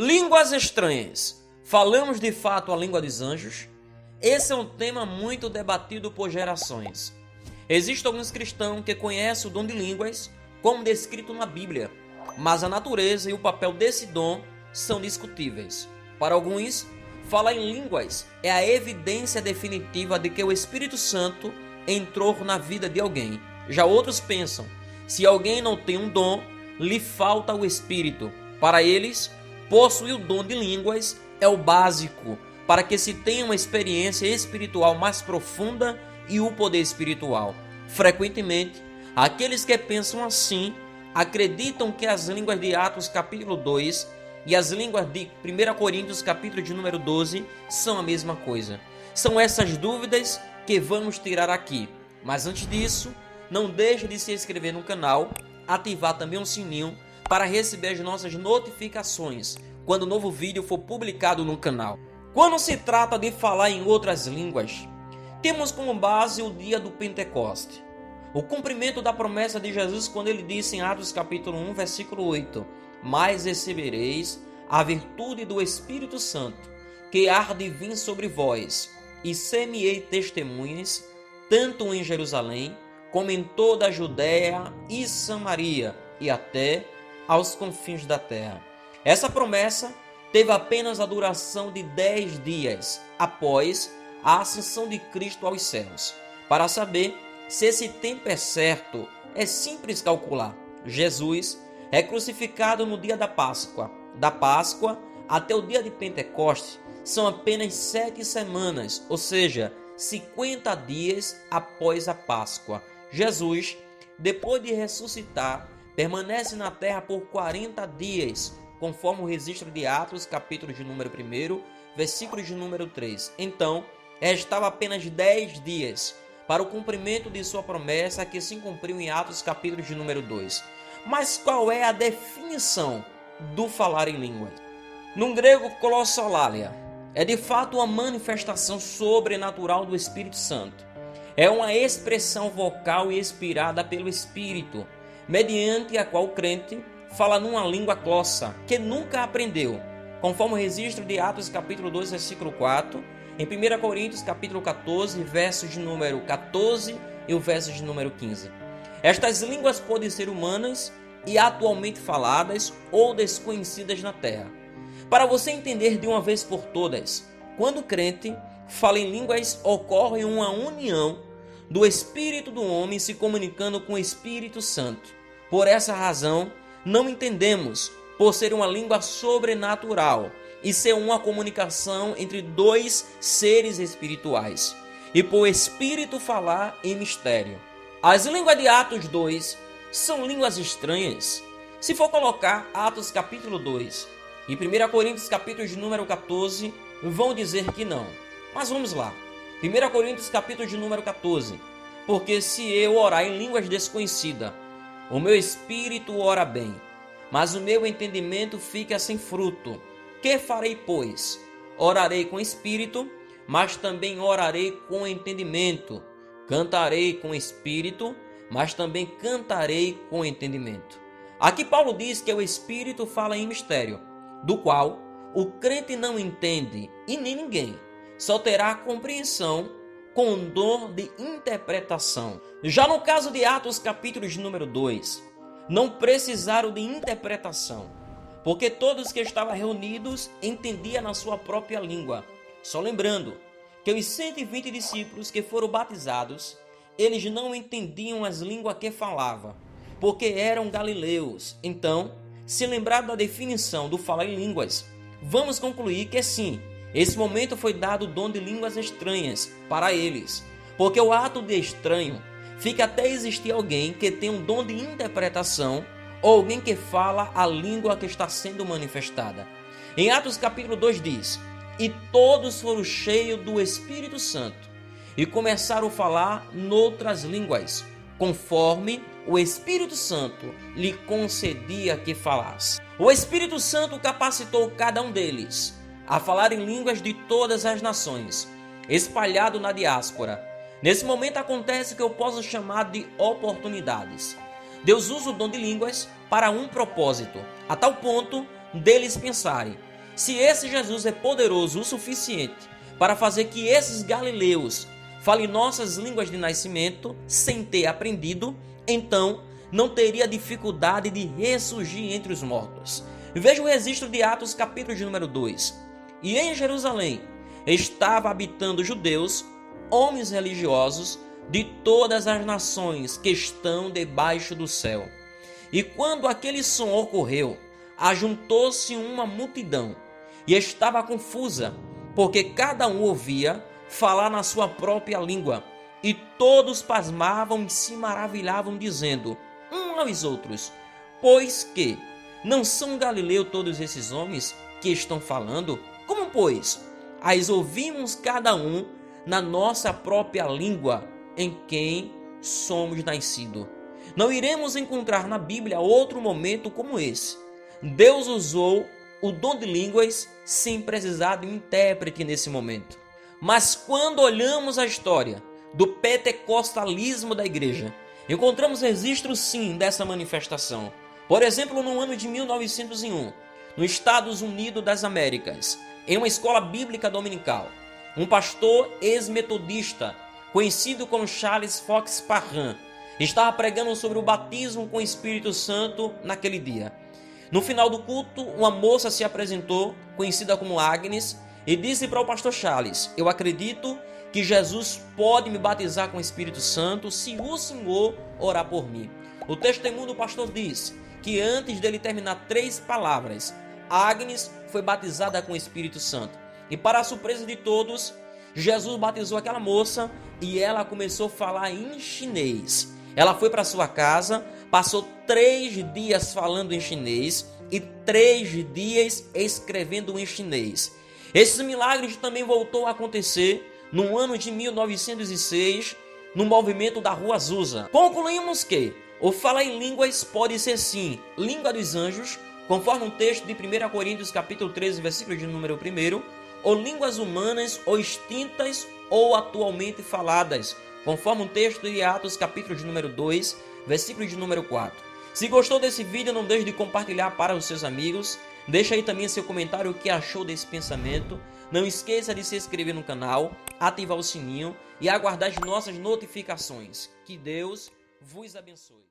Línguas estranhas. Falamos de fato a língua dos anjos? Esse é um tema muito debatido por gerações. Existem alguns cristãos que conhecem o dom de línguas como descrito na Bíblia, mas a natureza e o papel desse dom são discutíveis. Para alguns, falar em línguas é a evidência definitiva de que o Espírito Santo entrou na vida de alguém. Já outros pensam, se alguém não tem um dom, lhe falta o Espírito. Para eles, possuir o dom de línguas é o básico para que se tenha uma experiência espiritual mais profunda e o poder espiritual. Frequentemente, aqueles que pensam assim acreditam que as línguas de Atos capítulo 2 e as línguas de 1 Coríntios capítulo de número 12 são a mesma coisa. São essas dúvidas que vamos tirar aqui. Mas antes disso, não deixe de se inscrever no canal, ativar também o sininho para receber as nossas notificações quando o novo vídeo for publicado no canal. Quando se trata de falar em outras línguas, temos como base o dia do Pentecoste, o cumprimento da promessa de Jesus quando ele disse em Atos capítulo 1, versículo 8: mas recebereis a virtude do Espírito Santo, que há de vir sobre vós, e ser-me-ei testemunhas, tanto em Jerusalém, como em toda a Judéia e Samaria, e até aos confins da terra. Essa promessa teve apenas a duração de 10 dias após a ascensão de Cristo aos céus. Para saber se esse tempo é certo, é simples calcular. Jesus é crucificado no dia da Páscoa. Da Páscoa até o dia de Pentecoste são apenas 7 semanas, ou seja, 50 dias após a Páscoa. Jesus, depois de ressuscitar, permanece na terra por 40 dias, conforme o registro de Atos, capítulo de número 1, versículo de número 3. Então, restava apenas 10 dias para o cumprimento de sua promessa, que se cumpriu em Atos, capítulo de número 2. Mas qual é a definição do falar em línguas? No grego, glossolalia, é de fato uma manifestação sobrenatural do Espírito Santo. É uma expressão vocal inspirada pelo Espírito, mediante a qual o crente fala numa língua glossa que nunca aprendeu, conforme o registro de Atos capítulo 2, versículo 4, em 1 Coríntios capítulo 14, versos de número 14 e o verso de número 15. Estas línguas podem ser humanas e atualmente faladas ou desconhecidas na terra. Para você entender de uma vez por todas, quando o crente fala em línguas, ocorre uma união do espírito do homem se comunicando com o Espírito Santo. Por essa razão, não entendemos por ser uma língua sobrenatural e ser uma comunicação entre dois seres espirituais, e por Espírito falar em mistério. As línguas de Atos 2 são línguas estranhas. Se for colocar Atos capítulo 2 e 1 Coríntios capítulo de número 14, vão dizer que não. Mas vamos lá. 1 Coríntios capítulo de número 14. Porque se eu orar em línguas desconhecidas, o meu espírito ora bem, mas o meu entendimento fica sem fruto. Que farei, pois? Orarei com espírito, mas também orarei com entendimento. Cantarei com espírito, mas também cantarei com entendimento. Aqui Paulo diz que o Espírito fala em mistério, do qual o crente não entende e nem ninguém. Só terá compreensão com o dom de interpretação. Já no caso de Atos capítulo de número 2, não precisaram de interpretação, porque todos que estavam reunidos entendiam na sua própria língua. Só lembrando que os 120 discípulos que foram batizados, eles não entendiam as línguas que falavam, porque eram galileus. Então, se lembrar da definição do falar em línguas, vamos concluir que sim, esse momento foi dado o dom de línguas estranhas para eles, porque o ato de estranho fica até existir alguém que tem um dom de interpretação ou alguém que fala a língua que está sendo manifestada. Em Atos capítulo 2 diz: e todos foram cheios do Espírito Santo e começaram a falar noutras línguas, conforme o Espírito Santo lhe concedia que falasse. O Espírito Santo capacitou cada um deles a falar em línguas de todas as nações, espalhado na diáspora. Nesse momento acontece o que eu posso chamar de oportunidades. Deus usa o dom de línguas para um propósito, a tal ponto deles pensarem Se esse Jesus é poderoso o suficiente para fazer que esses galileus falem nossas línguas de nascimento sem ter aprendido, então não teria dificuldade de ressurgir entre os mortos. Veja o registro de Atos, capítulo de número 2. E em Jerusalém estava habitando judeus, homens religiosos de todas as nações que estão debaixo do céu. E quando aquele som ocorreu, ajuntou-se uma multidão e estava confusa, porque cada um ouvia falar na sua própria língua, e todos pasmavam e se maravilhavam, dizendo uns aos outros: pois que não são galileus todos esses homens que estão falando? Como, pois, as ouvimos cada um na nossa própria língua em quem somos nascidos? Não iremos encontrar na Bíblia outro momento como esse. Deus usou o dom de línguas sem precisar de um intérprete nesse momento. Mas quando olhamos a história do pentecostalismo da igreja, encontramos registros sim dessa manifestação. Por exemplo, no ano de 1901, nos Estados Unidos das Américas, em uma escola bíblica dominical, um pastor ex-metodista, conhecido como Charles Fox Parham, estava pregando sobre o batismo com o Espírito Santo naquele dia. No final do culto, uma moça se apresentou, conhecida como Agnes, e disse para o pastor Charles: eu acredito que Jesus pode me batizar com o Espírito Santo se o Senhor orar por mim. O testemunho do pastor diz que antes dele terminar 3 palavras, Agnes foi batizada com o Espírito Santo. E para a surpresa de todos, Jesus batizou aquela moça e ela começou a falar em chinês. Ela foi para sua casa, passou 3 dias falando em chinês e 3 dias escrevendo em chinês. Esse milagre também voltou a acontecer no ano de 1906, no movimento da Rua Azusa. Concluímos que o falar em línguas pode ser sim língua dos anjos, conforme um texto de 1 Coríntios capítulo 13, versículo de número 1, ou línguas humanas ou extintas ou atualmente faladas, conforme um texto de Atos capítulo de número 2, versículo de número 4. Se gostou desse vídeo, não deixe de compartilhar para os seus amigos. Deixa aí também seu comentário o que achou desse pensamento. Não esqueça de se inscrever no canal, ativar o sininho e aguardar as nossas notificações. Que Deus vos abençoe.